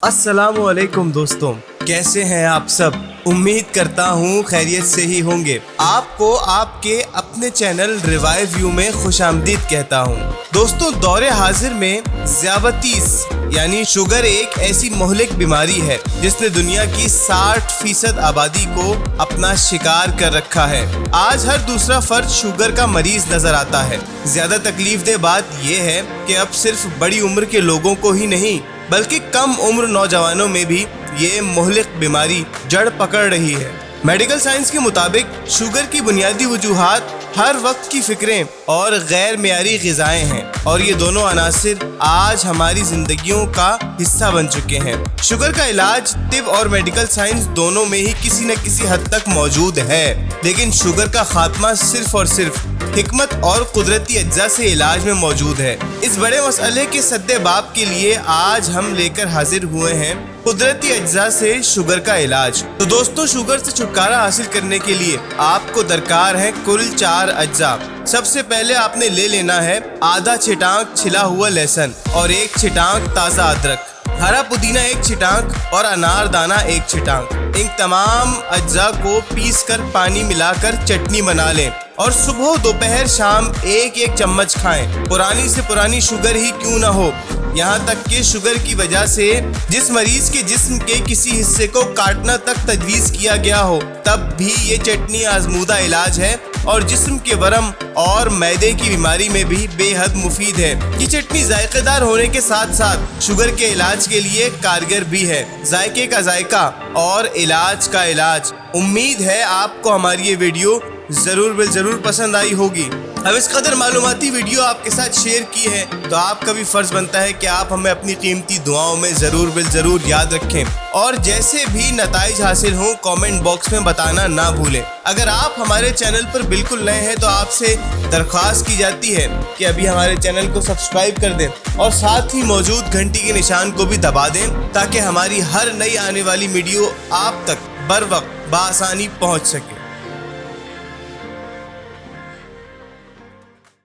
अस्सलामुअलैकुम दोस्तों, कैसे हैं आप सब। उम्मीद करता हूँ खैरियत से ही होंगे। आपको आपके अपने चैनल रिवाइव व्यू में खुशामदीद कहता हूँ। दोस्तों, दौरे हाजिर में ज़ियाबतीस यानी शुगर एक ऐसी मोहलिक बीमारी है जिसने दुनिया की 60% आबादी को अपना शिकार कर रखा है। आज हर दूसरा फर्द शुगर का मरीज नजर आता है। ज्यादा तकलीफ दह बात यह है कि अब सिर्फ बड़ी उम्र के लोगों को ही नहीं बल्कि कम उम्र नौजवानों में भी ये मोहलिक बीमारी जड़ पकड़ रही है। मेडिकल साइंस के मुताबिक शुगर की बुनियादी वजूहात हर वक्त की फिक्रें और गैर मेयारी ग़िज़ाएं हैं, और ये दोनों अनासिर आज हमारी ज़िंदगियों का हिस्सा बन चुके हैं। शुगर का इलाज तिब और मेडिकल साइंस दोनों में ही किसी न किसी हद तक मौजूद है, लेकिन शुगर का खात्मा सिर्फ और सिर्फ हिकमत और कुदरती अज्जा से इलाज में मौजूद है। इस बड़े मसले के सद्देबाब के लिए आज हम लेकर हाजिर हुए हैं कुदरती अज्जा से शुगर का इलाज। तो दोस्तों, शुगर से छुटकारा हासिल करने के लिए आपको दरकार है कुल 4 अज्जा। सबसे पहले आपने ले लेना है आधा छिटांक छिला हुआ लहसुन और 1 छिटांक ताज़ा अदरक, हरा पुदीना 1 छिटांक और अनार दाना 1 छिटांक। इन तमाम अज्जा को पीस कर पानी मिलाकर चटनी बना लें और सुबह दोपहर शाम 1-1 चम्मच खाएं। पुरानी से पुरानी शुगर ही क्यों ना हो, यहाँ तक कि शुगर की वजह से जिस मरीज के जिस्म के किसी हिस्से को काटना तक तजवीज़ किया गया हो, तब भी ये चटनी आजमूदा इलाज है और जिस्म के वरम और मैदे की बीमारी में भी बेहद मुफीद है। ये चटनी जायकेदार होने के साथ साथ शुगर के इलाज के लिए कारगर भी है। जायके का जायका और इलाज का इलाज। उम्मीद है आपको हमारी ये वीडियो ज़रूर पसंद आई होगी। अब इस कदर मालूमाती वीडियो आपके साथ शेयर की है तो आपका भी फर्ज बनता है कि आप हमें अपनी कीमती दुआओं में ज़रूर याद रखें, और जैसे भी नताइज हासिल हों कमेंट बॉक्स में बताना ना भूलें। अगर आप हमारे चैनल पर बिल्कुल नए हैं तो आपसे दरख्वास्त की जाती है कि अभी हमारे चैनल को सब्सक्राइब कर दें और साथ ही मौजूद घंटी के निशान को भी दबा दें ताकि हमारी हर नई आने वाली वीडियो आप तक बर वक्त बआसानी पहुँच सके।